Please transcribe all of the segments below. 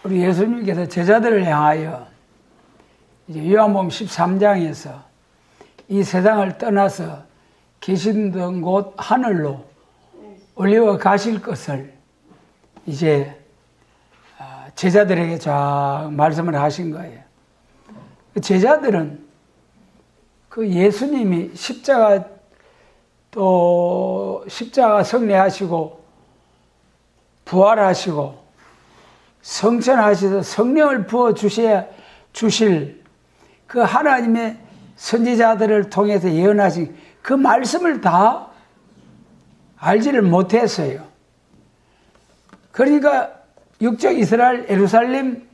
우리 예수님께서 제자들을 향하여 이제 요한복음 13장에서 이 세상을 떠나서 계시던 곳 하늘로 올리어 가실 것을 이제 제자들에게 쫙 말씀을 하신 거예요. 제자들은 그 예수님이 십자가 성례하시고 부활하시고 성천하셔서 성령을 부어 주실 그 하나님의 선지자들을 통해서 예언하신 그 말씀을 다 알지를 못했어요. 그러니까 육적 이스라엘 예루살렘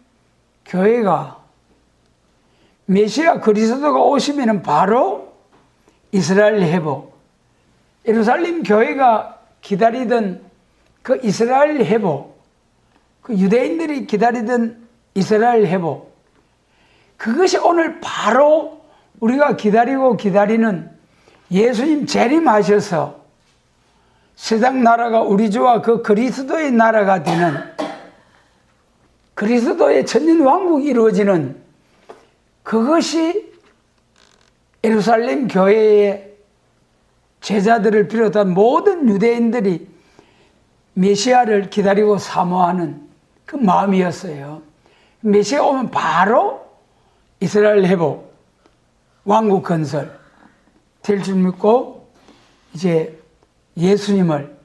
교회가 메시아 그리스도가 오시면 바로 이스라엘 회복, 예루살렘 교회가 기다리던 그 이스라엘 회복, 그 유대인들이 기다리던 이스라엘 회복, 그것이 오늘 바로 우리가 기다리는 예수님 재림하셔서 세상 나라가 우리 주와 그 그리스도의 나라가 되는 그리스도의 천년왕국이 이루어지는 그것이 예루살렘 교회의 제자들을 비롯한 모든 유대인들이 메시아를 기다리고 사모하는 그 마음이었어요. 메시아 오면 바로 이스라엘 회복, 왕국 건설 될 줄 믿고 이제 예수님을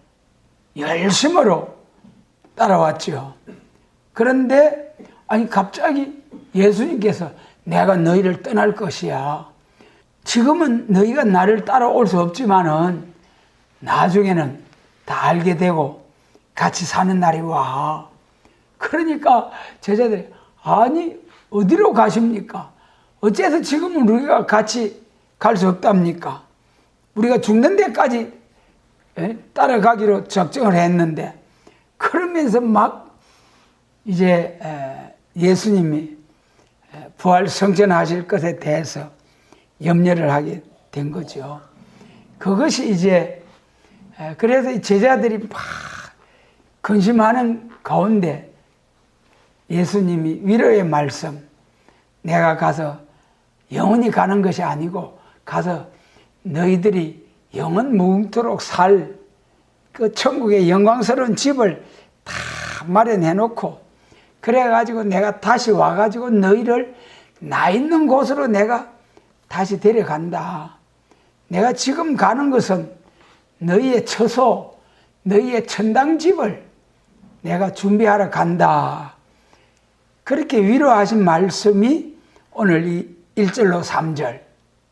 열심으로 따라왔죠. 그런데 갑자기 예수님께서 내가 너희를 떠날 것이야. 지금은 너희가 나를 따라올 수 없지만은 나중에는 다 알게 되고 같이 사는 날이 와. 그러니까 제자들이 아니 어디로 가십니까? 어째서 지금은 우리가 같이 갈 수 없답니까? 우리가 죽는 데까지 따라가기로 작정을 했는데, 그러면서 막 이제 예수님이 부활 성천하실 것에 대해서 염려를 하게 된 거죠. 그것이 이제 그래서 제자들이 막 근심하는 가운데 예수님이 위로의 말씀, 내가 가서 영원히 가는 것이 아니고 가서 너희들이 영원 무궁토록 살 그 천국의 영광스러운 집을 다 마련해 놓고 그래가지고 내가 다시 와가지고 너희를 나 있는 곳으로 내가 다시 데려간다. 내가 지금 가는 것은 너희의 처소, 너희의 천당집을 내가 준비하러 간다. 그렇게 위로하신 말씀이 오늘 이 1절로 3절,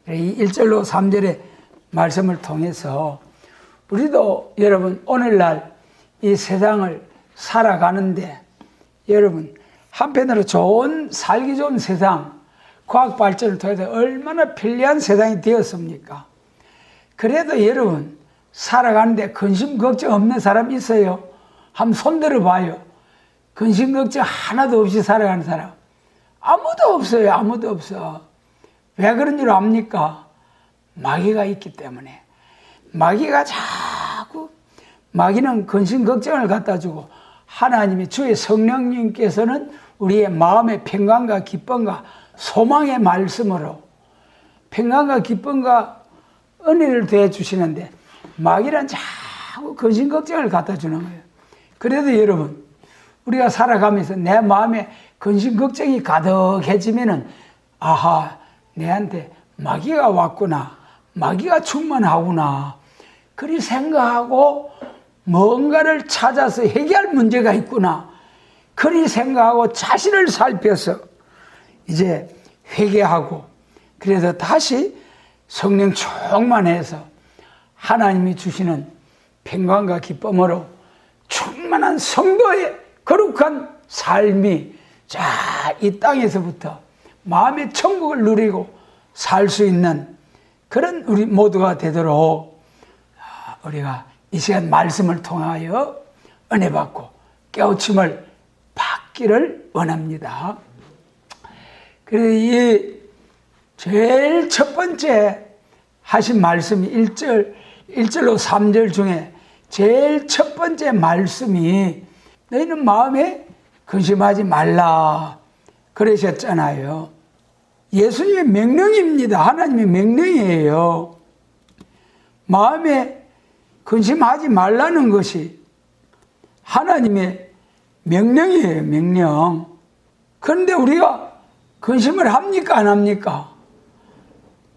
이 1절로 3절의 말씀을 통해서 우리도 여러분 오늘날 이 세상을 살아가는데 여러분 한편으로 살기 좋은 세상, 과학 발전을 통해서 얼마나 편리한 세상이 되었습니까? 그래도 여러분 살아가는데 근심 걱정 없는 사람 있어요? 한번 손들어 봐요. 근심 걱정 하나도 없이 살아가는 사람 아무도 없어요. 아무도 없어. 왜 그런 줄 압니까? 마귀가 있기 때문에. 마귀는 근심 걱정을 갖다 주고 하나님이 주의 성령님께서는 우리의 마음의 평강과 기쁨과 소망의 말씀으로 평강과 기쁨과 은혜를 더해 주시는데 마귀는 자꾸 근심 걱정을 갖다 주는 거예요. 그래도 여러분 우리가 살아가면서 내 마음에 근심 걱정이 가득해지면은 아하, 내한테 마귀가 왔구나, 마귀가 충만하구나 그리 생각하고 뭔가를 찾아서 해결할 문제가 있구나 그리 생각하고 자신을 살펴서 이제 회개하고 그래서 다시 성령 충만해서 하나님이 주시는 평강과 기쁨으로 충만한 성도의 거룩한 삶이 이 땅에서부터 마음의 천국을 누리고 살 수 있는 그런 우리 모두가 되도록 우리가 이 시간 말씀을 통하여 은혜 받고 깨우침을 받기를 원합니다. 그래서 이 제일 첫 번째 하신 말씀이 1절로 3절 중에 제일 첫 번째 말씀이 너희는 마음에 근심하지 말라 그러셨잖아요. 예수님의 명령입니다. 하나님의 명령이에요. 마음에 근심하지 말라는 것이 하나님의 명령이에요. 명령. 그런데 우리가 근심을 합니까? 안 합니까?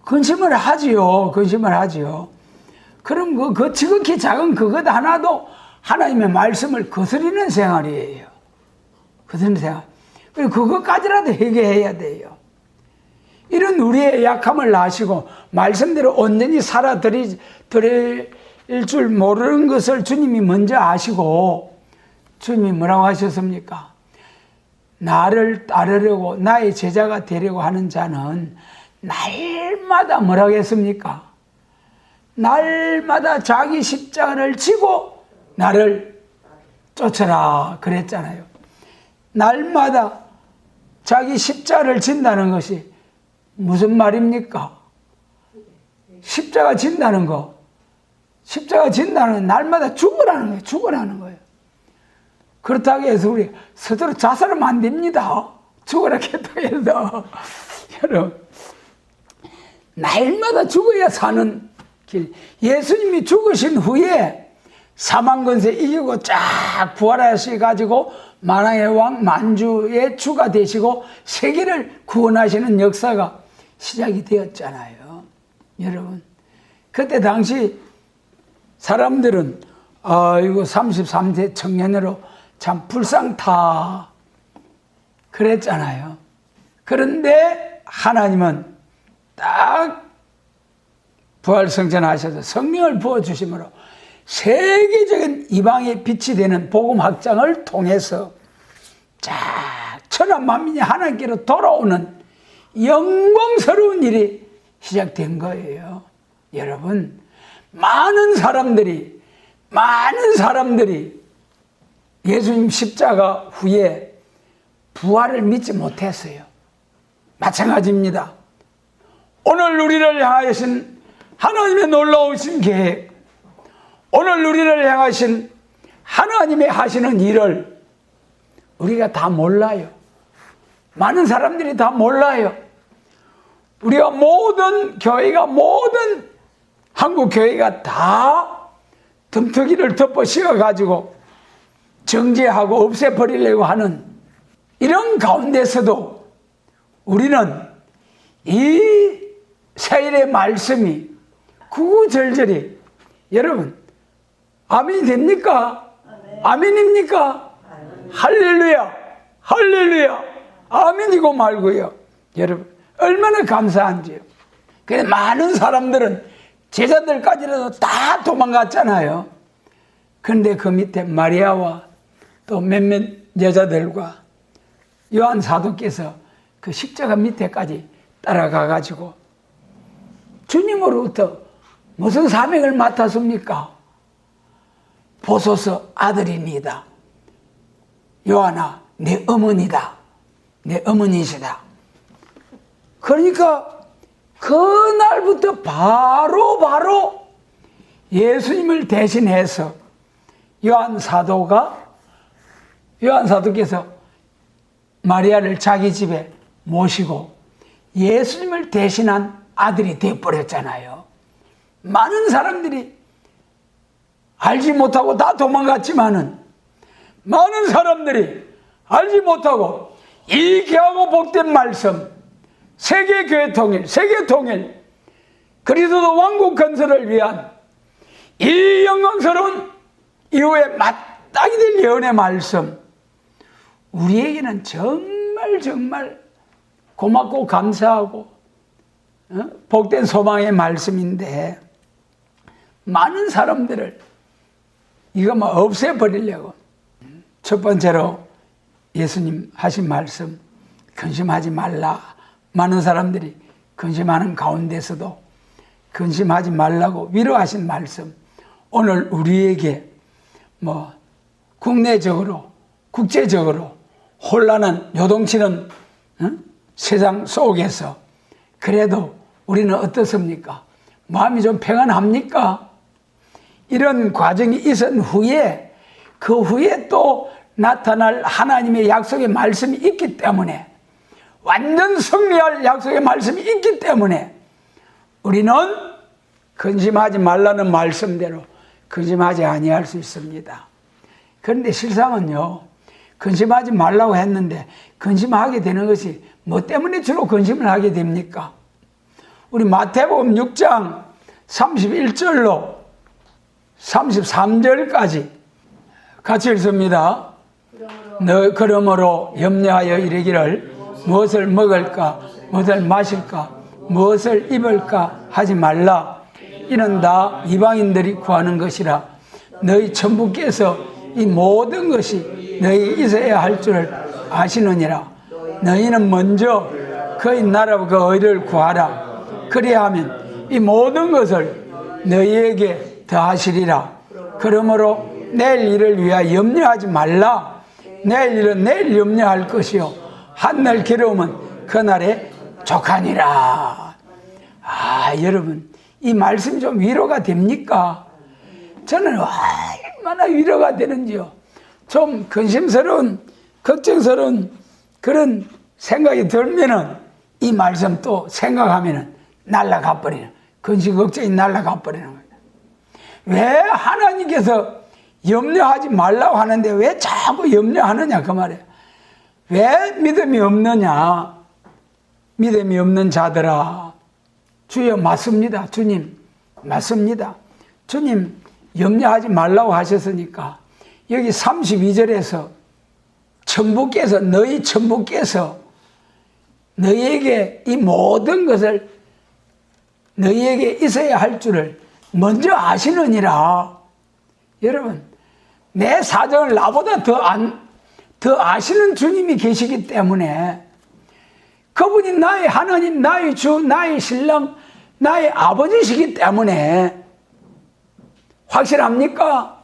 근심을 하지요. 근심을 하지요. 그럼 그 지극히 작은 그것 하나도 하나님의 말씀을 거스리는 생활이에요. 거스리는 생활. 그리고 그것까지라도 해결해야 돼요. 이런 우리의 약함을 아시고 말씀대로 온전히 살아드릴 줄 모르는 것을 주님이 먼저 아시고 주님이 뭐라고 하셨습니까? 나를 따르려고 나의 제자가 되려고 하는 자는 날마다 뭐라고 했습니까? 날마다 자기 십자가를 지고 나를 쫓아라 그랬잖아요. 날마다 자기 십자가를 진다는 것이 무슨 말입니까? 십자가 진다는 거. 십자가 진다는 건 날마다 죽으라는 거예요. 죽으라는 거예요. 그렇다고 해서 우리 스스로 자살하면 안 됩니다. 죽으라 했다고 해서. 여러분, 날마다 죽어야 사는 길. 예수님이 죽으신 후에 사망 권세 이기고 쫙 부활하셔가지고 만왕의 왕 만주의 주가 되시고 세계를 구원하시는 역사가 시작이 되었잖아요. 여러분, 그때 당시 사람들은 이거 33세 청년으로 참 불쌍타 그랬잖아요. 그런데 하나님은 딱 부활승천하셔서 성령을 부어주심으로 세계적인 이방의 빛이 되는 복음 확장을 통해서 쫙 천하 만민이 하나님께로 돌아오는 영광스러운 일이 시작된 거예요. 여러분, 많은 사람들이 예수님 십자가 후에 부활을 믿지 못했어요. 마찬가지입니다. 오늘 우리를 향하신 하나님의 놀라우신 계획, 오늘 우리를 향하신 하나님의 하시는 일을 우리가 다 몰라요. 많은 사람들이 다 몰라요. 우리가 모든 교회가, 모든 한국 교회가 다 덤터기를 덮어 씌워가지고 정죄하고 없애버리려고 하는 이런 가운데서도 우리는 이 세일의 말씀이 구구절절히, 여러분, 아멘이 됩니까? 아멘입니까? 할렐루야, 할렐루야, 아멘이고 말고요. 여러분, 얼마나 감사한지요. 그래, 많은 사람들은 제자들까지라도 다 도망갔잖아요. 그런데 그 밑에 마리아와 또 몇몇 여자들과 요한 사도께서 그 십자가 밑에까지 따라가가지고 주님으로부터 무슨 사명을 맡았습니까? 보소서 아들이니다. 요한아, 내 어머니다. 내 어머니시다. 그러니까 그날부터 바로 예수님을 대신해서 요한 사도께서 마리아를 자기 집에 모시고 예수님을 대신한 아들이 되어버렸잖아요. 많은 사람들이 알지 못하고 다 도망갔지만은 많은 사람들이 알지 못하고 이 귀하고 복된 말씀, 세계교회 통일, 세계 통일, 그리스도 왕국 건설을 위한 이 영광스러운 이후에 마땅히 될 예언의 말씀, 우리에게는 정말 고맙고 감사하고 복된 소망의 말씀인데 많은 사람들을 이것만 없애버리려고, 첫 번째로 예수님 하신 말씀, 근심하지 말라. 많은 사람들이 근심하는 가운데서도 근심하지 말라고 위로하신 말씀, 오늘 우리에게 국내적으로 국제적으로 혼란한 요동치는 세상 속에서 그래도 우리는 어떻습니까? 마음이 좀 평안합니까? 이런 과정이 있은 후에 그 후에 또 나타날 하나님의 약속의 말씀이 있기 때문에, 완전 승리할 약속의 말씀이 있기 때문에 우리는 근심하지 말라는 말씀대로 근심하지 아니할 수 있습니다. 그런데 실상은요, 근심하지 말라고 했는데 근심하게 되는 것이 뭐 때문에 주로 근심을 하게 됩니까? 우리 마태복음 6장 31절로 33절까지 같이 읽습니다. 그러므로 염려하여 이르기를 무엇을 먹을까, 무엇을 마실까, 무엇을 입을까 하지 말라. 이는 다 이방인들이 구하는 것이라. 너희 천부께서 이 모든 것이 너희 있어야 할 줄을 아시느니라. 너희는 먼저 그의 나라와 그 의를 구하라. 그리하면 이 모든 것을 너희에게 더하시리라. 그러므로 내일 일을 위하여 염려하지 말라. 내일 일은 내일 염려할 것이요 한날 괴로움은 그날에 족하니라. 여러분, 이 말씀 좀 위로가 됩니까? 저는 얼마나 위로가 되는지요. 좀 근심스러운, 걱정스러운 그런 생각이 들면은 이 말씀 또 생각하면은 날아가 버리는, 근심 걱정이 날아가 버리는 거예요. 왜 하나님께서 염려하지 말라고 하는데 왜 자꾸 염려하느냐 그 말이에요. 왜 믿음이 없느냐? 믿음이 없는 자들아, 주여 맞습니다. 주님 맞습니다. 주님 염려하지 말라고 하셨으니까 여기 32절에서 천부께서, 너희 천부께서 너희에게 이 모든 것을 너희에게 있어야 할 줄을 먼저 아시느니라. 여러분, 내 사정을 나보다 더 아시는 주님이 계시기 때문에, 그분이 나의 하나님, 나의 주, 나의 신랑, 나의 아버지시기 때문에 확실합니까?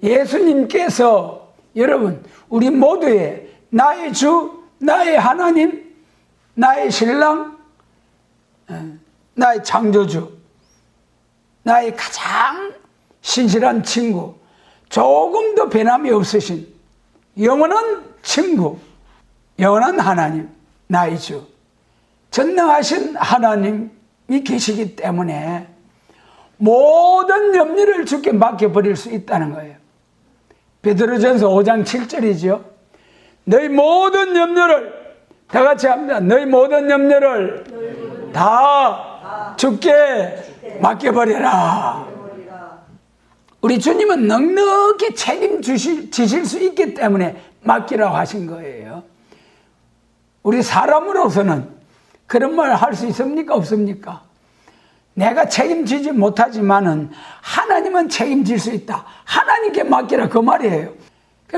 예수님께서 여러분 우리 모두의 나의 주, 나의 하나님, 나의 신랑, 나의 창조주, 나의 가장 신실한 친구, 조금도 변함이 없으신 영원한 친구, 영원한 하나님, 나의 주, 전능하신 하나님이 계시기 때문에 모든 염려를 주께 맡겨버릴 수 있다는 거예요. 베드로전서 5장 7절이죠. 너희 모든 염려를, 다 같이 합니다. 너희 모든 염려를 다 주께 맡겨버려라. 우리 주님은 넉넉히 책임지실 수 있기 때문에 맡기라고 하신 거예요. 우리 사람으로서는 그런 말 할 수 있습니까? 없습니까? 내가 책임지지 못하지만은 하나님은 책임질 수 있다. 하나님께 맡기라 그 말이에요.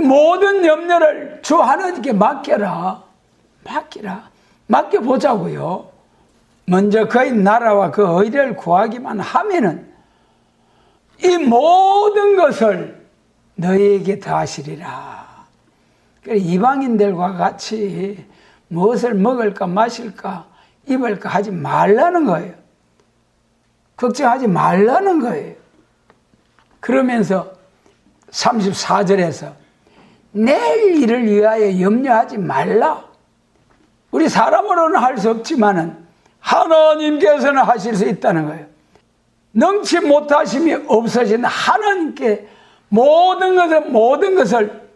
모든 염려를 주 하나님께 맡겨라. 맡겨보자고요. 먼저 그의 나라와 그 의를 구하기만 하면은 이 모든 것을 너희에게 더하시리라. 이방인들과 같이 무엇을 먹을까 마실까 입을까 하지 말라는 거예요. 걱정하지 말라는 거예요. 그러면서 34절에서 내일 일을 위하여 염려하지 말라. 우리 사람으로는 할 수 없지만은 하나님께서는 하실 수 있다는 거예요. 능치 못하심이 없어진 하나님께 모든 것을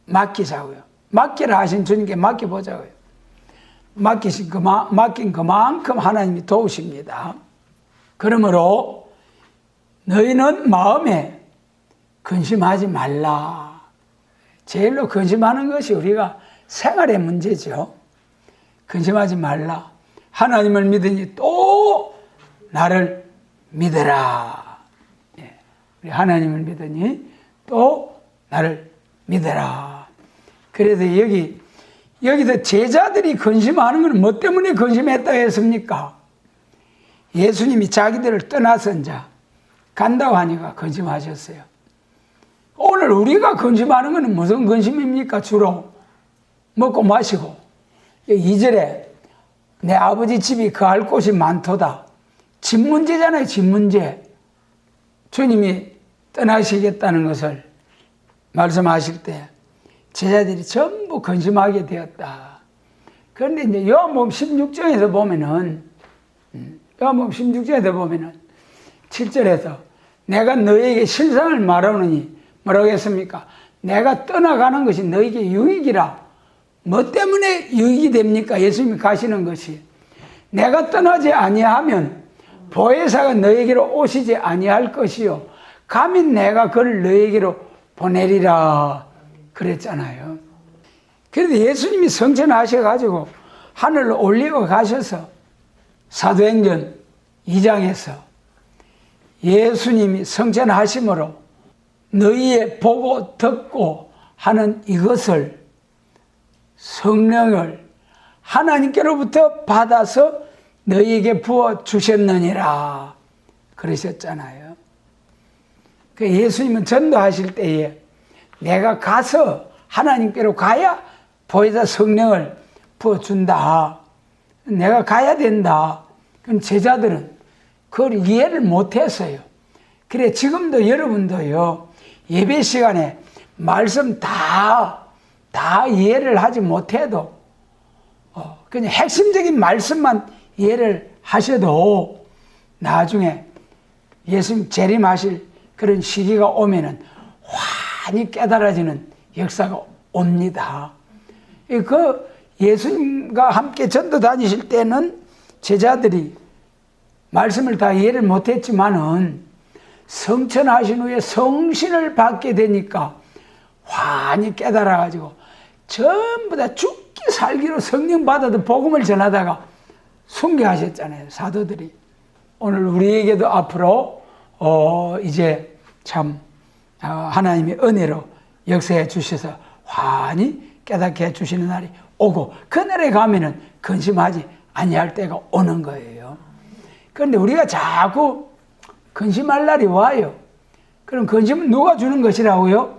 맡기자고요. 맡기라 하신 주님께 맡겨보자고요. 맡긴 그만큼 하나님이 도우십니다. 그러므로 너희는 마음에 근심하지 말라. 제일로 근심하는 것이 우리가 생활의 문제죠. 근심하지 말라. 하나님을 믿으니 또 나를 믿어라. 우리 하나님을 믿으니 또 나를 믿어라. 그래서 여기서 제자들이 근심하는 건 뭐 때문에 근심했다 했습니까? 예수님이 자기들을 떠나서 이제 간다고 하니까 근심하셨어요. 오늘 우리가 근심하는 건 무슨 근심입니까? 주로 먹고 마시고 2절에 내 아버지 집이 거할 곳이 많도다. 집 문제잖아요. 집 문제. 주님이 떠나시겠다는 것을 말씀하실 때 제자들이 전부 근심하게 되었다. 그런데 이제 요한복음 16장에서 보면은, 요한복음 16장에서 보면은 7절에서 내가 너에게 실상을 말하노니 뭐라고 했습니까? 내가 떠나가는 것이 너에게 유익이라. 뭐 때문에 유익이 됩니까? 예수님이 가시는 것이. 내가 떠나지 아니하면 보혜사가 너에게로 오시지 아니할 것이요. 가면 내가 그를 너에게로 보내리라. 그랬잖아요. 그런데 예수님이 성천하셔가지고 하늘로 올리고 가셔서 사도행전 2장에서 예수님이 성천하심으로 너희의 보고 듣고 하는 이것을 성령을 하나님께로부터 받아서 너희에게 부어 주셨느니라 그러셨잖아요. 그 예수님은 전도하실 때에 내가 가서 하나님께로 가야 보혜사 성령을 부어준다. 내가 가야 된다. 그럼 제자들은 그걸 이해를 못했어요. 그래 지금도 여러분도요. 예배 시간에 말씀 다 이해를 하지 못해도 그냥 핵심적인 말씀만 이해를 하셔도 나중에 예수님 재림하실 그런 시기가 오면은 환히 깨달아지는 역사가 옵니다. 그 예수님과 함께 전도 다니실 때는 제자들이 말씀을 다 이해를 못했지만은 성천하신 후에 성신을 받게 되니까 환히 깨달아가지고 전부 다 죽기 살기로 성령 받아도 복음을 전하다가 순교하셨잖아요. 사도들이. 오늘 우리에게도 앞으로 이제 참 하나님의 은혜로 역사해 주셔서 환히 깨닫게 해주시는 날이 오고 그날에 가면은 근심하지 아니할 때가 오는 거예요. 그런데 우리가 자꾸 근심할 날이 와요. 그럼 근심은 누가 주는 것이라고요?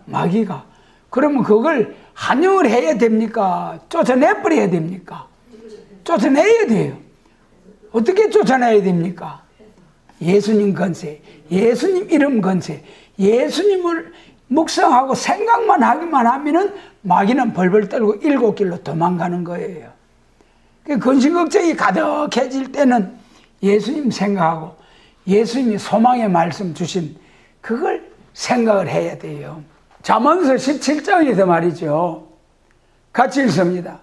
마귀가. 그러면 그걸 한영을 해야 됩니까? 쫓아내버려야 됩니까? 쫓아내야 돼요. 어떻게 쫓아내야 됩니까? 예수님 건세, 예수님 이름 건세, 예수님을 묵상하고 생각만 하기만 하면은 마귀는 벌벌 떨고 일곱 길로 도망가는 거예요. 근심 걱정이 가득해질 때는 예수님 생각하고 예수님이 소망의 말씀 주신 그걸 생각을 해야 돼요. 잠언서 17장에서 말이죠. 같이 읽습니다.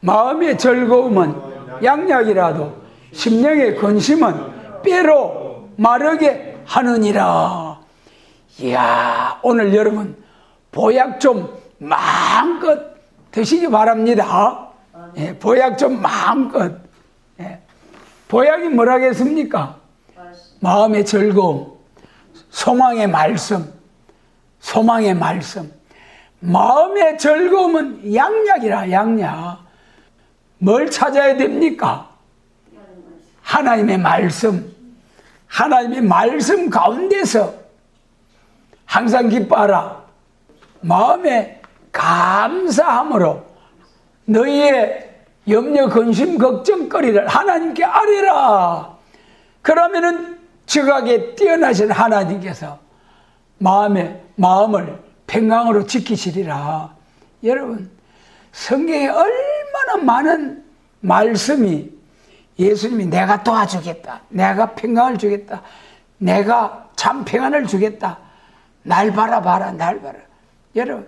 마음의 즐거움은 양약이라도 심령의 근심은 뼈로 마르게 하느니라. 이야, 오늘 여러분 보약 좀 마음껏 드시기 바랍니다. 예, 보약 좀 마음껏. 예. 보약이 뭐라겠습니까? 마음의 즐거움, 소망의 말씀, 소망의 말씀. 마음의 즐거움은 양약이라, 양약. 뭘 찾아야 됩니까? 하나님의 말씀. 하나님의 말씀 가운데서 항상 기뻐하라. 마음에 감사함으로 너희의 염려, 근심, 걱정거리를 하나님께 아뢰라. 그러면은 지각에 뛰어나신 하나님께서 마음을 평강으로 지키시리라. 여러분, 성경에 얼마나 많은 말씀이 예수님이 내가 도와주겠다. 내가 평강을 주겠다. 내가 참 평안을 주겠다. 날 바라봐라, 날 바라. 여러분,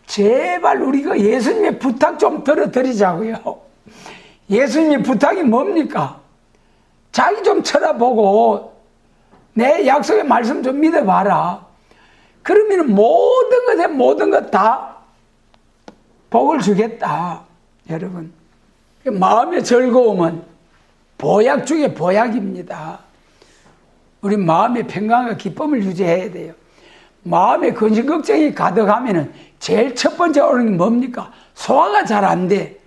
제발 우리가 예수님의 부탁 좀 들어드리자고요. 예수님의 부탁이 뭡니까? 자기 좀 쳐다보고 내 약속의 말씀 좀 믿어봐라. 그러면 모든 것 다 복을 주겠다. 여러분, 마음의 즐거움은 보약 중에 보약입니다. 우리 마음의 평강과 기쁨을 유지해야 돼요. 마음에 근심 걱정이 가득하면은 제일 첫 번째 오는 게 뭡니까? 소화가 잘 안 돼.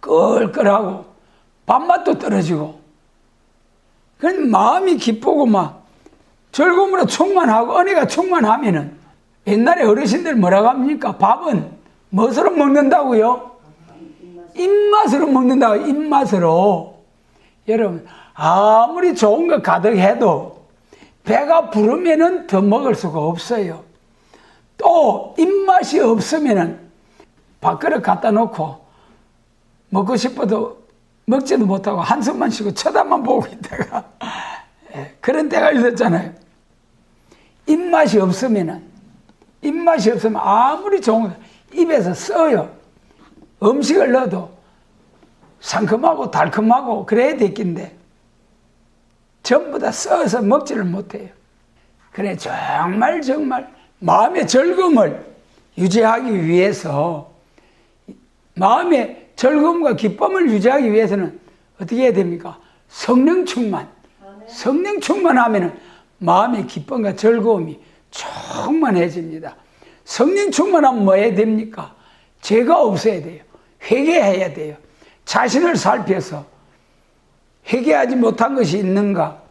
끌끌하고 밥맛도 떨어지고. 그런 마음이 기쁘고 막 즐거움으로 충만하고 은혜가 충만하면은 옛날에 어르신들 뭐라고 합니까? 밥은 무엇으로 먹는다고요? 입맛으로 먹는다고. 입맛으로. 여러분, 아무리 좋은 거 가득해도 배가 부르면은 더 먹을 수가 없어요. 또 입맛이 없으면은 밥그릇 갖다 놓고 먹고 싶어도 먹지도 못하고 한숨만 쉬고 쳐다만 보고 있다가 그런 때가 있었잖아요. 입맛이 없으면 아무리 좋은 거 입에서 써요. 음식을 넣어도 상큼하고 달콤하고 그래야 됐긴데 전부 다 써서 먹지를 못해요. 그래 정말 마음의 즐거움을 유지하기 위해서, 마음의 즐거움과 기쁨을 유지하기 위해서는 어떻게 해야 됩니까? 성령 충만하면 마음의 기쁨과 즐거움이 충만해집니다. 성령 충만하면 뭐 해야 됩니까? 죄가 없어야 돼요. 회개해야 돼요. 자신을 살펴서 회개하지 못한 것이 있는가,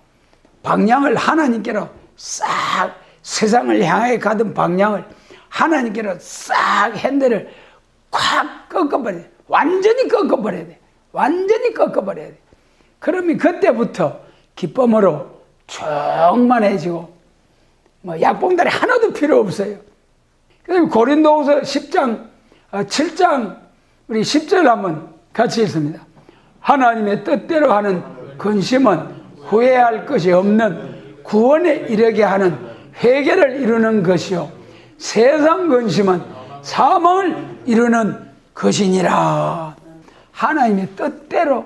방향을 하나님께로 싹, 세상을 향해 가던 방향을 하나님께로 싹 핸들을 콱 꺾어버려야 돼. 완전히 꺾어버려야 돼. 그러면 그때부터 기쁨으로 충만해지고 약봉다리 하나도 필요 없어요. 그다음에 고린도후서 10장 7장 우리 10절 한번 같이 읽습니다. 하나님의 뜻대로 하는 근심은 후회할 것이 없는 구원에 이르게 하는 회개를 이루는 것이요, 세상 근심은 사망을 이루는 것이니라. 하나님의 뜻대로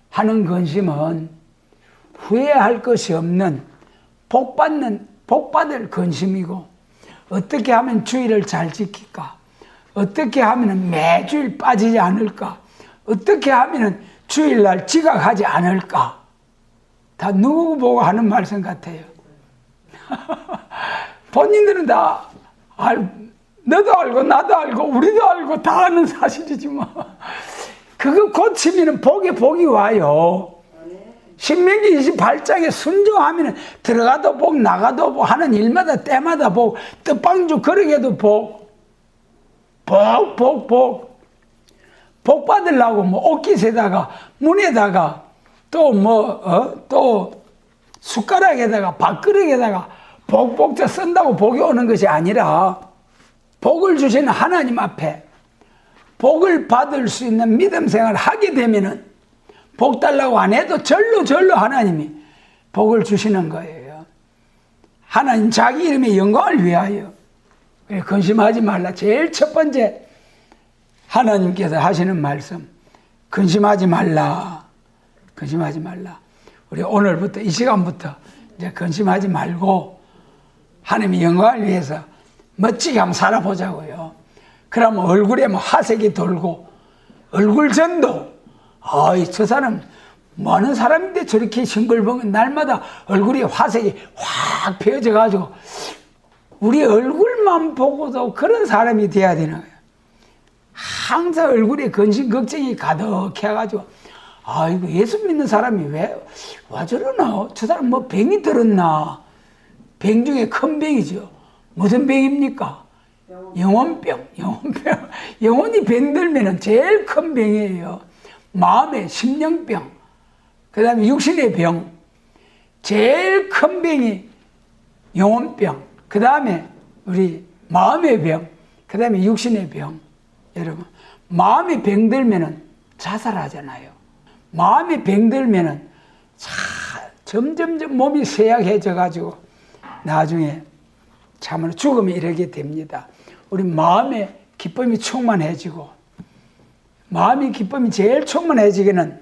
하는 근심은 후회할 것이 없는 복받을 근심이고, 어떻게 하면 주일을 잘 지킬까? 어떻게 하면 매주일 빠지지 않을까? 어떻게 하면 주일날 지각하지 않을까? 다 누구 보고 하는 말씀 같아요. 본인들은 다 너도 알고 나도 알고 우리도 알고 다 아는 사실이지 뭐. 그거 고치면 복이 와요. 신명기 28장에 순종하면 들어가도 복 나가도 복, 하는 일마다 때마다 복, 떡방주 거리게도 복 받으려고 뭐 옷깃에다가 문에다가 또 숟가락에다가 밥그릇에다가 복복자 쓴다고 복이 오는 것이 아니라, 복을 주시는 하나님 앞에 복을 받을 수 있는 믿음 생활을 하게 되면은 복 달라고 안 해도 절로 하나님이 복을 주시는 거예요. 하나님 자기 이름의 영광을 위하여 근심하지 말라. 제일 첫 번째 하나님께서 하시는 말씀, 근심하지 말라. 우리 오늘부터 이 시간부터 이제 근심하지 말고 하나님의 영광을 위해서 멋지게 한번 살아보자고요. 그러면 얼굴에 뭐 화색이 돌고 얼굴전도, 저 사람 뭐 하는 사람인데 저렇게 싱글벙글 날마다 얼굴이 화색이 확 펴져 가지고 우리 얼굴만 보고도 그런 사람이 돼야 되는 거예요. 항상 얼굴에 근심 걱정이 가득해가지고, 이거 예수 믿는 사람이 왜 저러나? 저 사람 뭐 병이 들었나? 병 중에 큰 병이죠. 무슨 병입니까? 영혼병. 영혼이 병들면 제일 큰 병이에요. 마음의 심령병, 그 다음에 육신의 병, 제일 큰 병이 영혼병, 그 다음에 우리 마음의 병, 그 다음에 육신의 병. 여러분, 마음이 병들면은 자살하잖아요. 마음이 병들면은 점점 몸이 쇠약해져 가지고 나중에 참으로 죽음에 이르게 됩니다. 우리 마음에 기쁨이 충만해지고, 마음의 기쁨이 제일 충만해지기는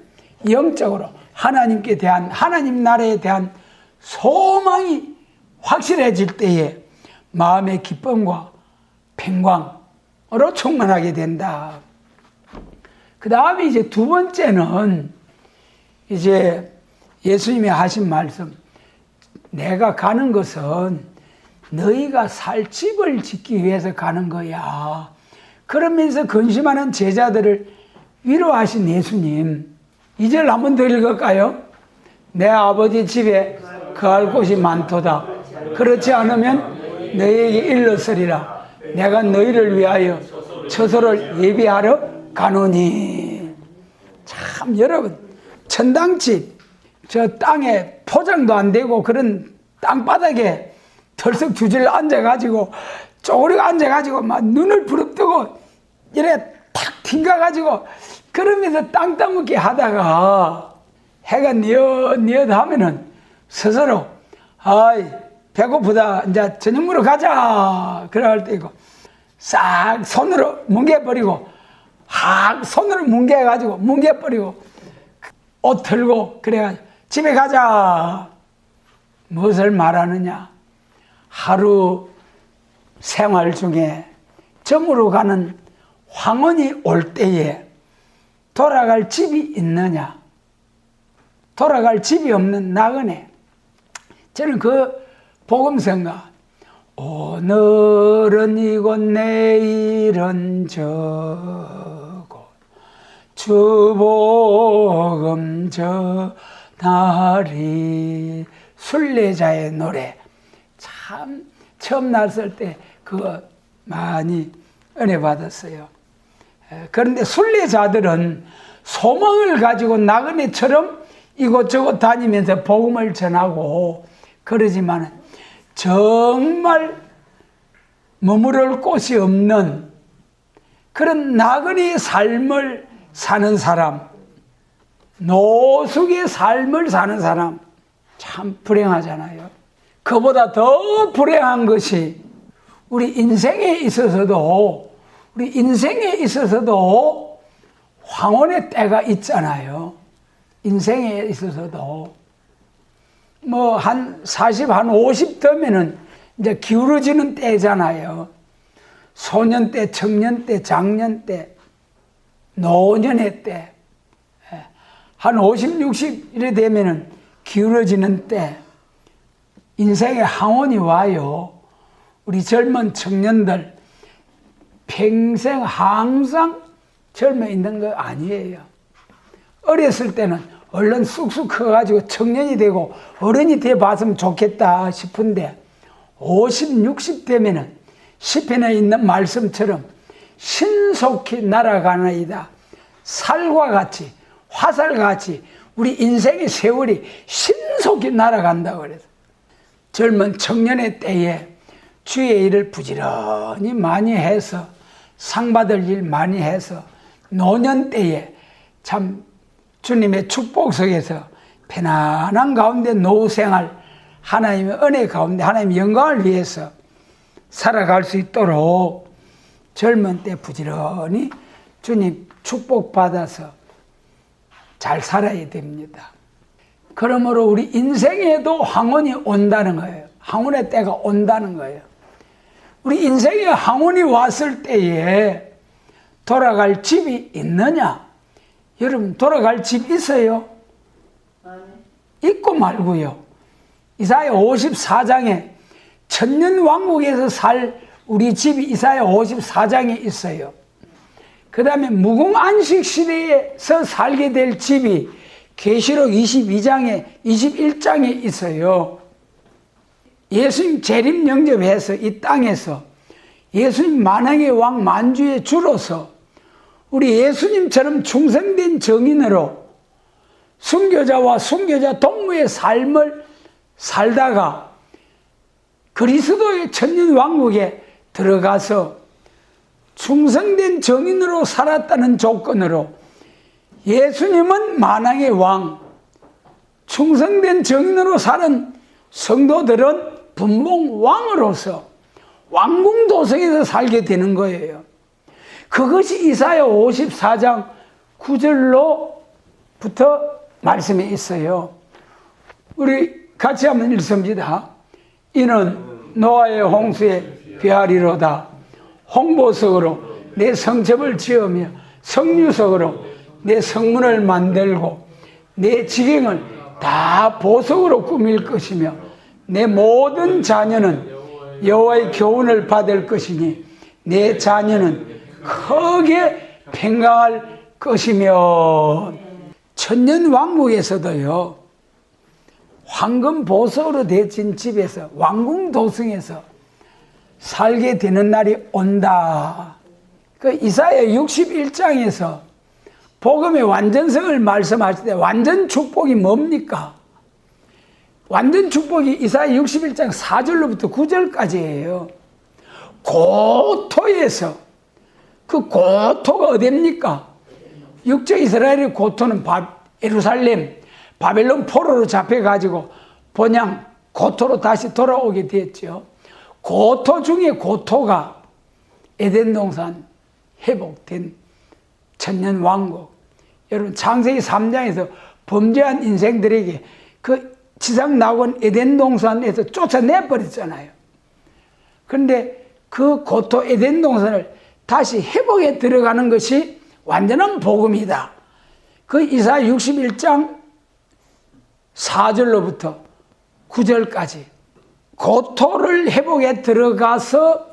영적으로 하나님께 대한, 하나님 나라에 대한 소망이 확실해질 때에 마음의 기쁨과 평강으로 충만하게 된다. 그 다음에 이제 두 번째는 이제 예수님이 하신 말씀, 내가 가는 것은 너희가 살 집을 짓기 위해서 가는 거야. 그러면서 근심하는 제자들을 위로하신 예수님, 2절 한번 더 읽을까요? 내 아버지 집에 거할 곳이 많도다. 그렇지 않으면 너희에게 일렀으리라. 내가 너희를 위하여 처소를 예비하러 가노니. 참 여러분, 천당집, 저 땅에 포장도 안 되고 그런 땅바닥에 털썩 주질 앉아가지고 쪼그리고 앉아가지고 막 눈을 부릅뜨고 이래 탁 튕가가지고 그러면서 땅 따먹기 하다가 해가 뉘엿 하면은 스스로 아이 배고프다 이제 저녁 먹으러 가자 그래 할 때 이거 싹 손으로 뭉개버리고 손으로 뭉개가지고 뭉개버리고 옷 들고 그래가지고 집에 가자. 무엇을 말하느냐? 하루 생활 중에 점으로 가는 황혼이 올 때에 돌아갈 집이 있느냐? 돌아갈 집이 없는 나그네. 저는 그 복음성가 오늘은 이곳 내일은 저곳 주복음 전하리 순례자의 노래 참 처음 났을 때 그거 많이 은혜 받았어요. 그런데 순례자들은 소망을 가지고 나그네처럼 이곳저곳 다니면서 복음을 전하고 그러지만 정말 머무를 곳이 없는 그런 나그네의 삶을 사는 사람, 노숙의 삶을 사는 사람 참 불행하잖아요. 그보다 더 불행한 것이 우리 인생에 있어서도 황혼의 때가 있잖아요. 인생에 있어서도 뭐 한 40, 한 50 되면은 이제 기울어지는 때잖아요. 소년 때, 청년 때, 장년 때, 노년의 때. 한 50, 60 이래 되면은 기울어지는 때. 인생에 황혼이 와요. 우리 젊은 청년들 평생 항상 젊어 있는 거 아니에요. 어렸을 때는 얼른 쑥쑥 커가지고 청년이 되고 어른이 돼봤으면 좋겠다 싶은데 50, 60 되면은 시편에 있는 말씀처럼 신속히 날아가나이다. 살과 같이 화살같이 우리 인생의 세월이 신속히 날아간다고 그래서 젊은 청년의 때에 주의 일을 부지런히 많이 해서 상 받을 일 많이 해서 노년 때에 참 주님의 축복 속에서 편안한 가운데 노후생활 하나님의 은혜 가운데 하나님의 영광을 위해서 살아갈 수 있도록 젊은 때 부지런히 주님 축복받아서 잘 살아야 됩니다. 그러므로 우리 인생에도 황혼이 온다는 거예요. 황혼의 때가 온다는 거예요. 우리 인생에 황혼이 왔을 때에 돌아갈 집이 있느냐? 여러분 돌아갈 집 있어요? 있고 말고요. 이사야 54장에 천년왕국에서 살 우리 집이 이사야 54장에 있어요. 그 다음에 무궁안식시대에서 살게 될 집이 계시록 22장에 21장에 있어요. 예수님 재림 영접해서 이 땅에서 예수님 만왕의 왕 만주의 주로서 우리 예수님처럼 충성된 정인으로 순교자와 순교자 동무의 삶을 살다가 그리스도의 천년왕국에 들어가서 충성된 정인으로 살았다는 조건으로 예수님은 만왕의 왕, 충성된 정인으로 사는 성도들은 분봉 왕으로서 왕궁도성에서 살게 되는 거예요. 그것이 이사야 54장 9절로부터 말씀에 있어요. 우리 같이 한번 읽습니다. 이는 노아의 홍수에 비하리로다. 홍보석으로 내 성첩을 지으며 성류석으로 내 성문을 만들고 내 지경을 다 보석으로 꾸밀 것이며 내 모든 자녀는 여호와의 교훈을 받을 것이니 내 자녀는 크게 평강할 것이며 천년왕국에서도요 황금 보석으로 되진 집에서 왕궁 도성에서 살게 되는 날이 온다. 그 이사야 61장에서 복음의 완전성을 말씀하실 때 완전 축복이 뭡니까? 완전 축복이 이사야 61장 4절로부터 9절까지예요. 고토에서, 그 고토가 어디입니까? 육적 이스라엘의 고토는 예루살렘, 바벨론 포로로 잡혀가지고 본향 고토로 다시 돌아오게 됐죠. 고토 중에 고토가 에덴 동산 회복된 천년 왕국. 여러분 창세기 3장에서 범죄한 인생들에게 그 지상 낙원 에덴 동산에서 쫓아내버렸잖아요. 그런데 그 고토 에덴 동산을 다시 회복에 들어가는 것이 완전한 복음이다. 그 이사야 61장 4절로부터 9절까지 고토를 회복에 들어가서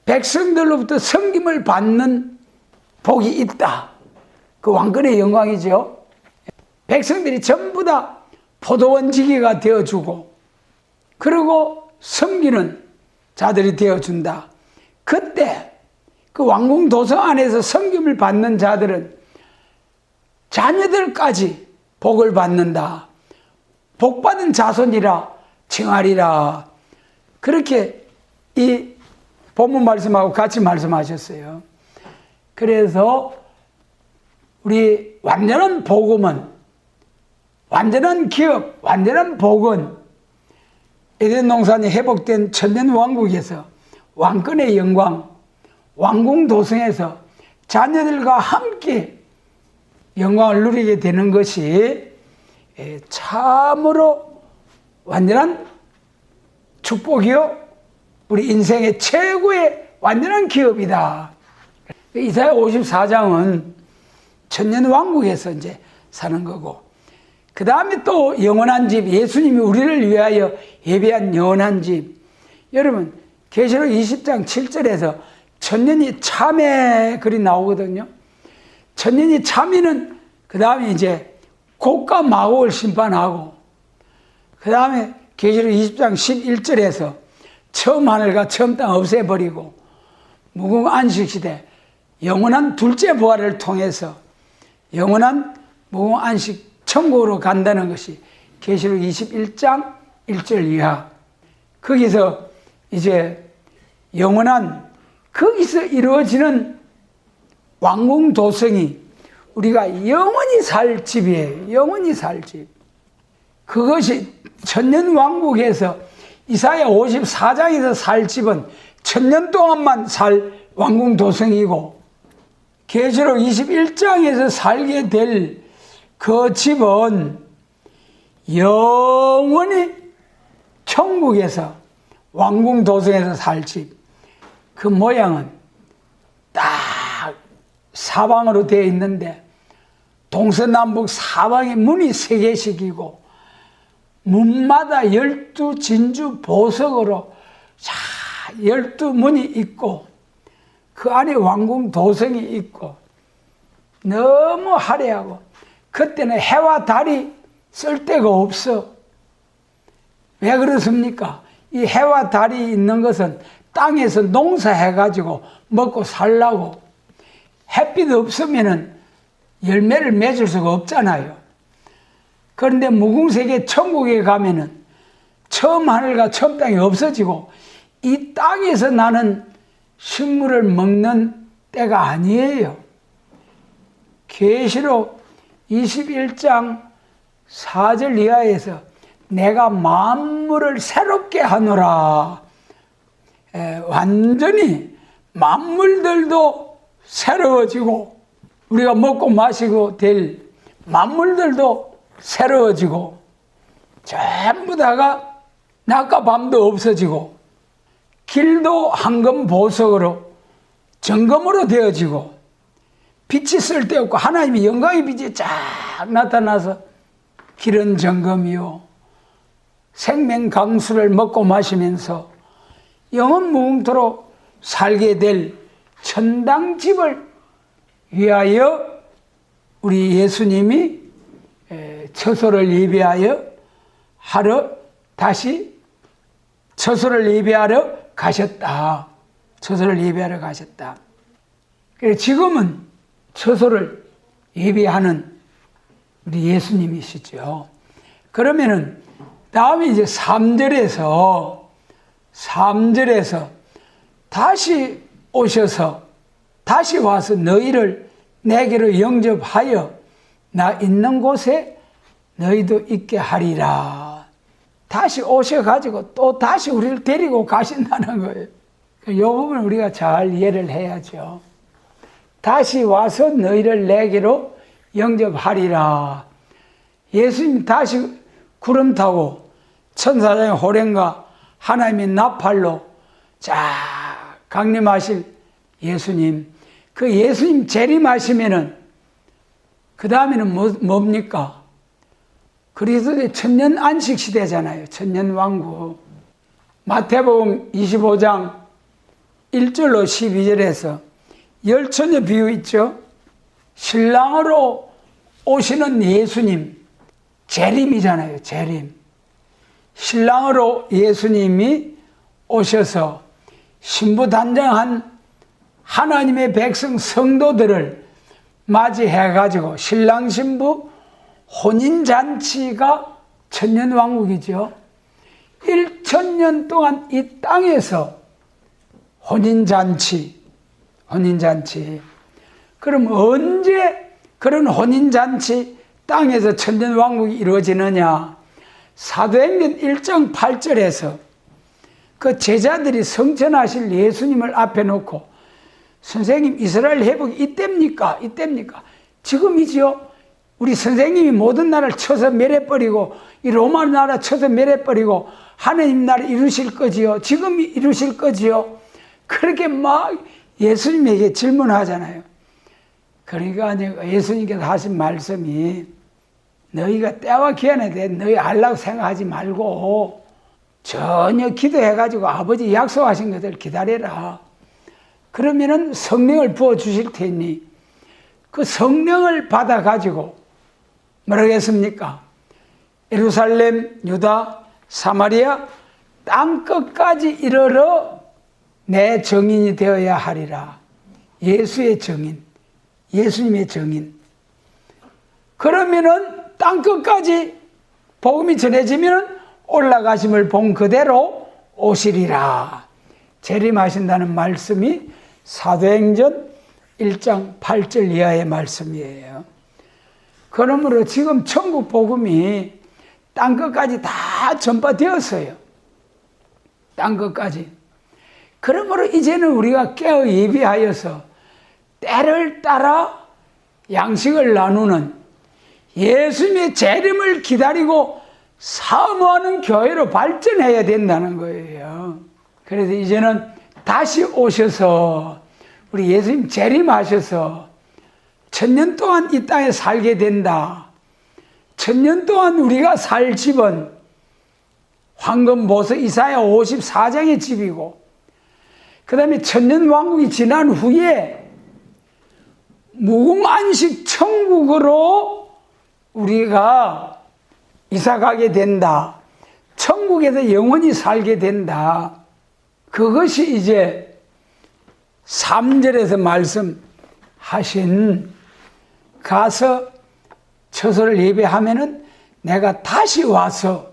백성들로부터 섬김을 받는 복이 있다. 그 왕권의 영광이죠. 백성들이 전부 다 포도원지기가 되어주고 그리고 섬기는 자들이 되어준다. 그때 그 왕궁 도성 안에서 섬김을 받는 자들은 자녀들까지 복을 받는다. 복받은 자손이라 칭하리라. 그렇게 이 본문 말씀하고 같이 말씀하셨어요. 그래서 우리 완전한 복음은, 완전한 기업, 완전한 복은 에덴 동산이 회복된 천년 왕국에서 왕권의 영광, 왕궁 도성에서 자녀들과 함께 영광을 누리게 되는 것이 참으로 완전한 축복이요, 우리 인생의 최고의 완전한 기업이다. 이사야 54장은 천년 왕국에서 이제 사는 거고, 그 다음에 또 영원한 집, 예수님이 우리를 위하여 예비한 영원한 집. 여러분 계시록 20장 7절에서 천년이 참의 글이 나오거든요. 천년이 참이는 그 다음에 이제 곡과 마곡을 심판하고, 그 다음에 계시록 20장 11절에서 처음 하늘과 처음 땅 없애버리고 무궁 안식시대 영원한 둘째 부활을 통해서 영원한 무궁 안식 천국으로 간다는 것이 계시록 21장 1절 이하. 거기서 이제 영원한, 거기서 이루어지는 왕궁 도성이 우리가 영원히 살 집이에요. 영원히 살 집. 그것이 천년 왕국에서 이사야 54장에서 살 집은 천년 동안만 살 왕궁 도성이고, 계시록 21장에서 살게 될 그 집은 영원히 천국에서 왕궁 도성에서 살 집. 그 모양은 딱 사방으로 되어 있는데 동서남북 사방에 문이 3개씩이고 문마다 12진주 보석으로 12문이 있고 그 안에 왕궁 도성이 있고 너무 화려하고, 그때는 해와 달이 쓸 데가 없어. 왜 그렇습니까? 이 해와 달이 있는 것은 땅에서 농사해가지고 먹고 살라고. 햇빛 없으면은 열매를 맺을 수가 없잖아요. 그런데 무궁세계 천국에 가면은 처음 하늘과 처음 땅이 없어지고 이 땅에서 나는 식물을 먹는 때가 아니에요. 계시록 21장 4절 이하에서 내가 만물을 새롭게 하노라. 완전히 만물들도 새로워지고 우리가 먹고 마시고 될 만물들도 새로워지고 전부 다가 낮과 밤도 없어지고 길도 황금 보석으로 정금으로 되어지고 빛이 쓸데없고 하나님의 영광의 빛이 쫙 나타나서 길은 정금이요 생명 강수를 먹고 마시면서 영원 무궁토록 살게 될 천당집을 위하여 우리 예수님이 처소를 예비하여 하러 다시 처소를 예비하러 가셨다. 처소를 예비하러 가셨다. 그래서 지금은 처소를 예비하는 우리 예수님이시죠. 그러면은 다음에 이제 3절에서 다시 오셔서 다시 와서 너희를 내게로 영접하여 나 있는 곳에 너희도 있게 하리라. 다시 오셔가지고 또 다시 우리를 데리고 가신다는 거예요. 이 부분을 우리가 잘 이해를 해야죠. 다시 와서 너희를 내게로 영접하리라. 예수님 다시 구름 타고 천사장의 호령과 하나님의 나팔로 쫙 강림하실 예수님. 그 예수님 재림하시면은 그 다음에는 뭡니까? 그리스도의 천년 안식 시대잖아요. 천년 왕국. 마태복음 25장 1절로 12절에서 열처녀 비유 있죠? 신랑으로 오시는 예수님, 재림이잖아요. 재림. 신랑으로 예수님이 오셔서 신부단장한 하나님의 백성 성도들을 맞이해가지고 신랑 신부 혼인잔치가 천년왕국이죠. 1000년 동안 이 땅에서 혼인잔치. 그럼 언제 그런 혼인잔치 땅에서 천년왕국이 이루어지느냐? 사도행전 1장 8절에서 그 제자들이 성천하실 예수님을 앞에 놓고 선생님 이스라엘 회복이 이때입니까? 지금이지요? 우리 선생님이 모든 나라를 쳐서 멸해버리고 이 로마 나라 쳐서 멸해버리고 하나님 나라 이루실 거지요? 지금 이루실 거지요? 그렇게 막 예수님에게 질문하잖아요. 그러니까 예수님께서 하신 말씀이 너희가 때와 기한에 대해 너희 알라고 생각하지 말고 전혀 기도해가지고 아버지 약속하신 것을 기다려라. 그러면은 성령을 부어주실 테니 그 성령을 받아가지고 뭐라고 했습니까? 예루살렘, 유다, 사마리아 땅끝까지 이르러 내 증인이 되어야 하리라. 예수의 증인, 예수님의 증인. 그러면은 땅끝까지 복음이 전해지면 올라가심을 본 그대로 오시리라. 재림하신다는 말씀이 사도행전 1장 8절 이하의 말씀이에요. 그러므로 지금 천국 복음이 땅끝까지 다 전파되었어요. 땅끝까지. 그러므로 이제는 우리가 깨어 예비하여서 때를 따라 양식을 나누는 예수님의 재림을 기다리고 사모하는 교회로 발전해야 된다는 거예요. 그래서 이제는 다시 오셔서 우리 예수님 재림하셔서 1000년 동안 이 땅에 살게 된다. 1000년 동안 우리가 살 집은 황금보석 이사야 54장의 집이고 그 다음에 1000년 왕국이 지난 후에 무궁안식 천국으로 우리가 이사가게 된다. 천국에서 영원히 살게 된다. 그것이 이제 3절에서 말씀하신 가서 처소를 예배하면은 내가 다시 와서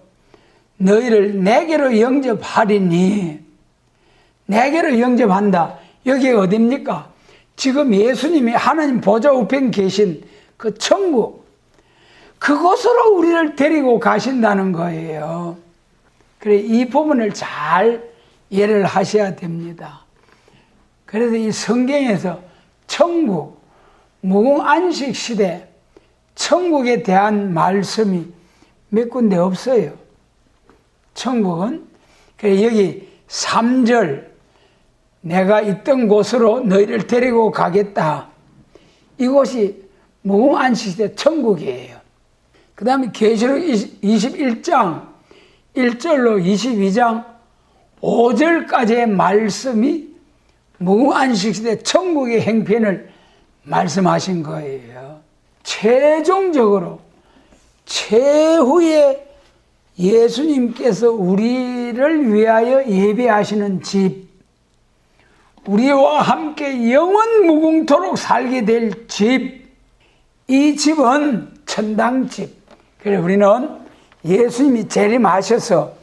너희를 내게로 영접하리니 내게로 영접한다. 여기가 어디입니까? 지금 예수님이 하나님 보좌 우편 계신 그 천국 그곳으로 우리를 데리고 가신다는 거예요. 그래 이 부분을 잘 이해를 하셔야 됩니다. 그래서 이 성경에서 천국, 무궁안식 시대, 천국에 대한 말씀이 몇 군데 없어요. 천국은 그래 여기 3절 내가 있던 곳으로 너희를 데리고 가겠다. 이곳이 무궁안식 시대 천국이에요. 그 다음에 계시록 21장 1절로 22장 5절까지의 말씀이 무궁안식 시대 천국의 행편을 말씀하신 거예요. 최종적으로 최후의 예수님께서 우리를 위하여 예배하시는 집, 우리와 함께 영원 무궁토록 살게 될 집, 이 집은 천당집. 그래서 우리는 예수님이 재림하셔서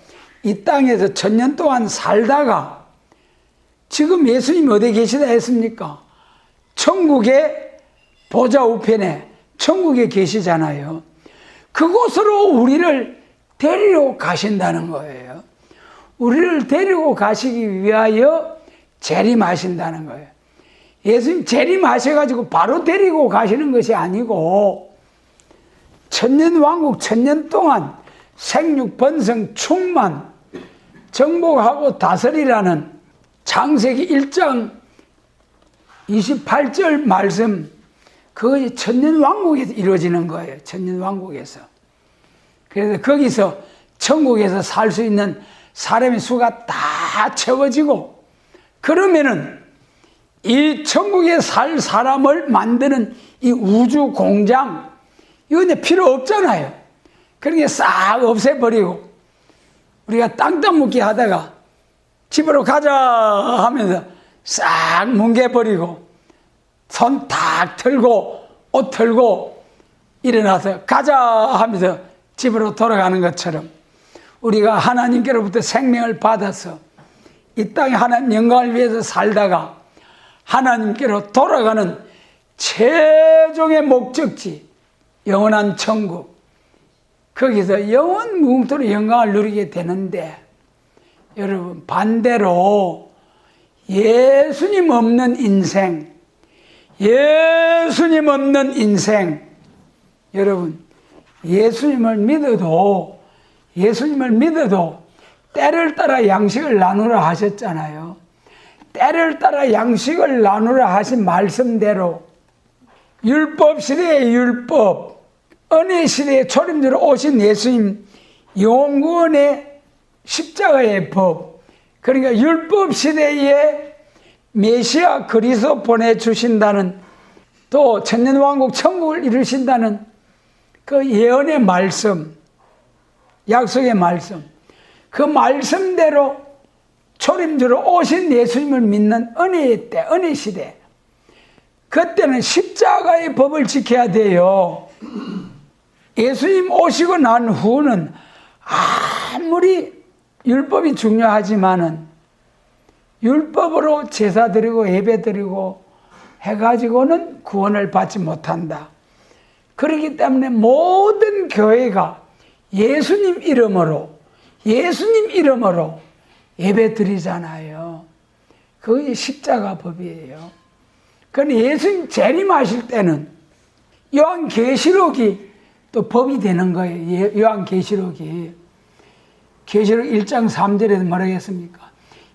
이 땅에서 1000년 동안 살다가 지금 예수님 어디 계시다 했습니까? 천국의 보좌 우편에 천국에 계시잖아요. 그곳으로 우리를 데리러 가신다는 거예요. 우리를 데리고 가시기 위하여 재림하신다는 거예요. 예수님 재림하셔가지고 바로 데리고 가시는 것이 아니고 천년왕국 천년 동안 생육번성 충만 정복하고 다스리라는 창세기 1장 28절 말씀, 그것이 천년왕국에서 이루어지는 거예요. 천년왕국에서. 그래서 거기서 천국에서 살 수 있는 사람의 수가 다 채워지고, 그러면은 이 천국에 살 사람을 만드는 이 우주 공장, 이건 이제 필요 없잖아요. 그러니까 싹 없애버리고, 우리가 땅 따먹기 하다가 집으로 가자 하면서 싹 뭉개버리고, 손 탁 털고, 옷 털고, 일어나서 가자 하면서 집으로 돌아가는 것처럼, 우리가 하나님께로부터 생명을 받아서 이 땅에 하나님 영광을 위해서 살다가 하나님께로 돌아가는 최종의 목적지, 영원한 천국, 거기서 영원 무궁토록 영광을 누리게 되는데, 여러분 반대로 예수님 없는 인생, 예수님 없는 인생, 여러분 예수님을 믿어도 때를 따라 양식을 나누라 하셨잖아요. 때를 따라 양식을 나누라 하신 말씀대로 율법 시대의 율법, 은혜 시대에 초림자로 오신 예수님, 영원구원의 십자가의 법, 그러니까 율법 시대에 메시아 그리스도 보내주신다는, 또 천년왕국 천국을 이루신다는 그 예언의 말씀, 약속의 말씀, 그 말씀대로 초림주로 오신 예수님을 믿는 은혜의 때, 은혜 시대, 그때는 십자가의 법을 지켜야 돼요. 예수님 오시고 난 후는 아무리 율법이 중요하지만은 율법으로 제사 드리고 예배 드리고 해가지고는 구원을 받지 못한다. 그렇기 때문에 모든 교회가 예수님 이름으로 예배 드리잖아요. 그게 십자가 법이에요. 그런데 예수님 재림하실 때는 요한계시록이 또 법이 되는 거예요. 요한계시록이. 계시록 1장 3절에도 뭐라고 했습니까?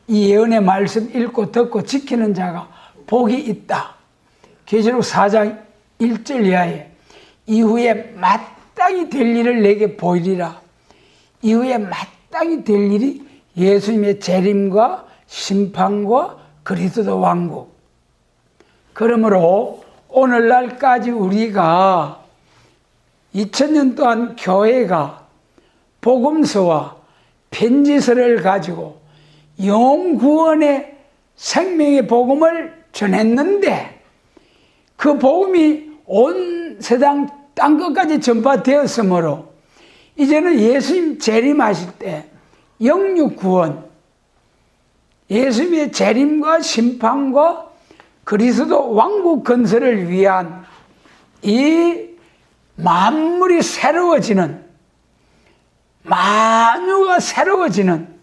이 예언의 말씀 읽고 듣고 지키는 자가 복이 있다. 계시록 4장 1절 이하에 이후에 마땅히 될 일을 내게 보이리라. 이후에 마땅히 될 일이 예수님의 재림과 심판과 그리스도 왕국. 그러므로 오늘날까지 우리가 2000년 동안 교회가 복음서와 편지서를 가지고 영구원의 생명의 복음을 전했는데, 그 복음이 온 세상 땅끝까지 전파되었으므로 이제는 예수님 재림하실 때 영육구원, 예수님의 재림과 심판과 그리스도 왕국 건설을 위한 이 만물이 새로워지는, 만유가 새로워지는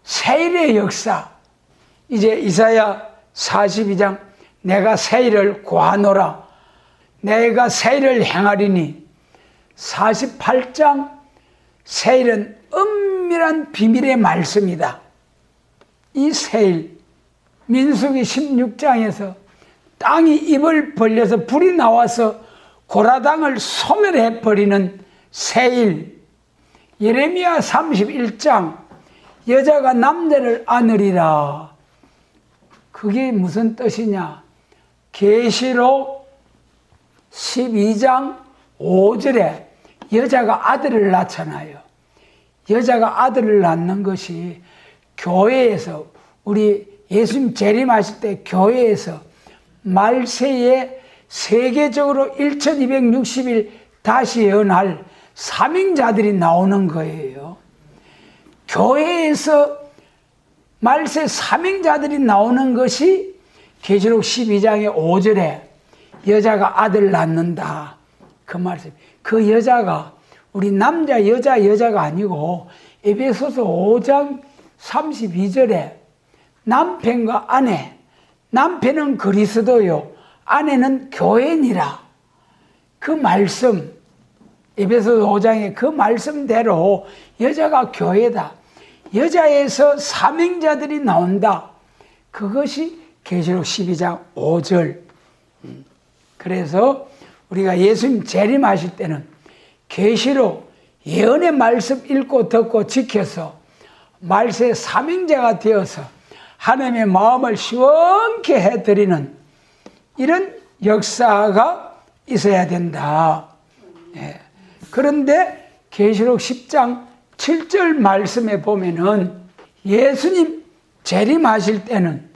새일의 역사, 이제 이사야 42장 내가 새일을 구하노라, 내가 새일을 행하리니, 48장 새일은 은밀한 비밀의 말씀이다. 이 새일, 민수기 16장에서 땅이 입을 벌려서 불이 나와서 고라당을 소멸해버리는 새일, 예레미야 31장 여자가 남자를 안으리라. 그게 무슨 뜻이냐? 계시록 12장 5절에 여자가 아들을 낳잖아요. 여자가 아들을 낳는 것이 교회에서, 우리 예수님 재림하실 때 교회에서 말세에 세계적으로 1260일 다시 예언할 사명자들이 나오는 거예요. 교회에서 말세 사명자들이 나오는 것이 계시록 12장의 5절에 여자가 아들 낳는다. 그 말씀. 그 여자가 우리 남자, 여자가 아니고 에베소서 5장 32절에 남편과 아내, 남편은 그리스도요, 아내는 교회니라. 그 말씀, 에베소서 5장의 그 말씀대로 여자가 교회다. 여자에서 사명자들이 나온다. 그것이 계시록 12장 5절. 그래서 우리가 예수님 재림하실 때는 계시록 예언의 말씀 읽고 듣고 지켜서 말세 사명자가 되어서 하나님의 마음을 시원케 해드리는 이런 역사가 있어야 된다. 예. 그런데 계시록 10장 7절 말씀에 보면은 예수님 재림하실 때는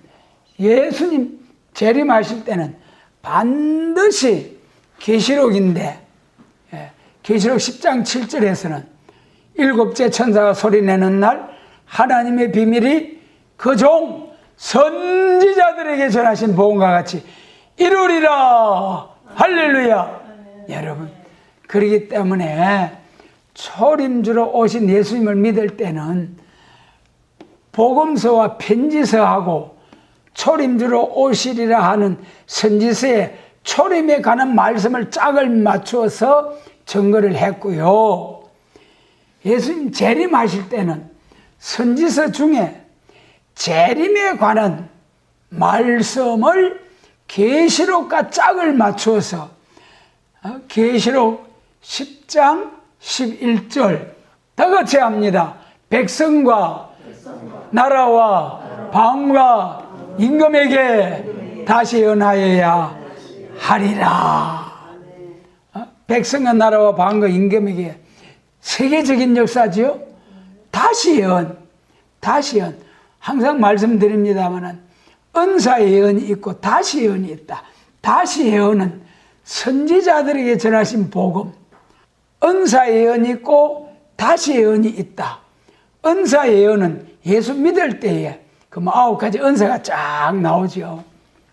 반드시 계시록인데, 계시록 10장 7절에서는 일곱째 천사가 소리내는 날 하나님의 비밀이 그 종 선지자들에게 전하신 복음과 같이 이루리라. 할렐루야. 여러분, 그렇기 때문에 초림주로 오신 예수님을 믿을 때는 복음서와 편지서하고 초림주로 오시리라 하는 선지서에 초림에 관한 말씀을 짝을 맞추어서 증거를 했고요. 예수님 재림하실 때는 선지서 중에 재림에 관한 말씀을 계시록과 짝을 맞추어서 계시록 10장 11절 다같이 합니다. 백성과 나라와 방과 임금에게 다시 연하여야 하리라. 백성과 나라와 방과 임금에게 세계적인 역사지요. 다시 예언. 항상 말씀드립니다만 은사 예언이 있고 다시 예언이 있다. 다시 예언은 선지자들에게 전하신 복음. 은사 예언이 있고 다시 예언이 있다. 은사 예언은 예수 믿을 때에 그 9가지 은사가 쫙 나오죠.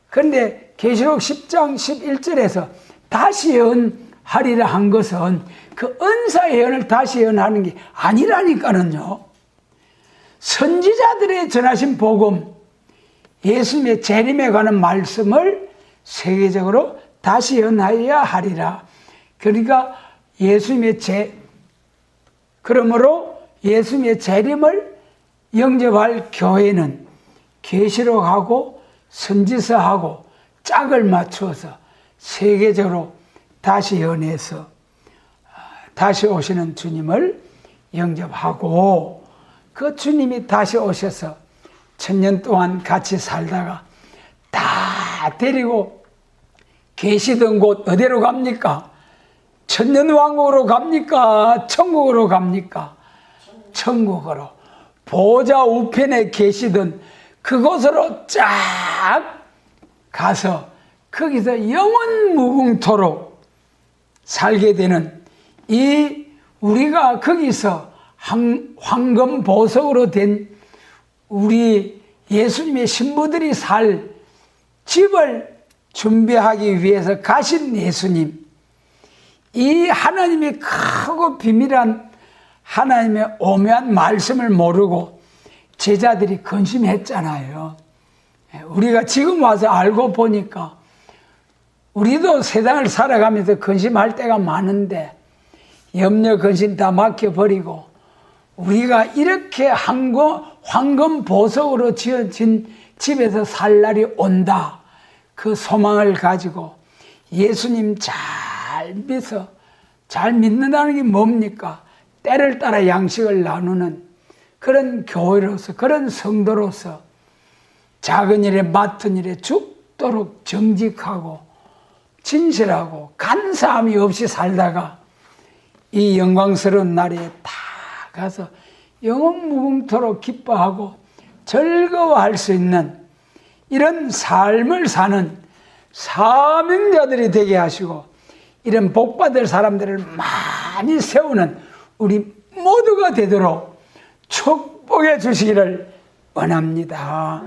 그런데 계시록 10장 11절에서 다시 예언하리라 한 것은 그 은사 예언을 다시 예언하는 게 아니라니까는요. 선지자들의 전하신 복음, 예수님의 재림에 관한 말씀을 세계적으로 다시 예언하여야 하리라. 그러니까 그러므로 예수님의 재림을 영접할 교회는 계시록하고 선지서하고 짝을 맞추어서 세계적으로 다시 연해서 다시 오시는 주님을 영접하고 그 주님이 다시 오셔서 1000년 동안 같이 살다가 다 데리고 계시던 곳 어디로 갑니까? 천년왕국으로 갑니까? 천국으로 갑니까? 천국으로. 보좌 우편에 계시던 그곳으로 쫙 가서 거기서 영원 무궁토록 살게 되는 우리가 거기서 황금 보석으로 된 우리 예수님의 신부들이 살 집을 준비하기 위해서 가신 예수님, 이 하나님의 크고 비밀한 하나님의 오묘한 말씀을 모르고 제자들이 근심했잖아요. 우리가 지금 와서 알고 보니까 우리도 세상을 살아가면서 근심할 때가 많은데 염려 근심 다 맡겨버리고 우리가 이렇게 황금 보석으로 지어진 집에서 살 날이 온다. 그 소망을 가지고 예수님 잘 믿는다는 게 뭡니까? 때를 따라 양식을 나누는 그런 교회로서, 그런 성도로서 작은 일에 맡은 일에 죽도록 정직하고 진실하고 간사함이 없이 살다가 이 영광스러운 날에 다 가서 영원무궁토록 기뻐하고 즐거워할 수 있는 이런 삶을 사는 사명자들이 되게 하시고 이런 복받을 사람들을 많이 세우는 우리 모두가 되도록 축복해 주시기를 원합니다.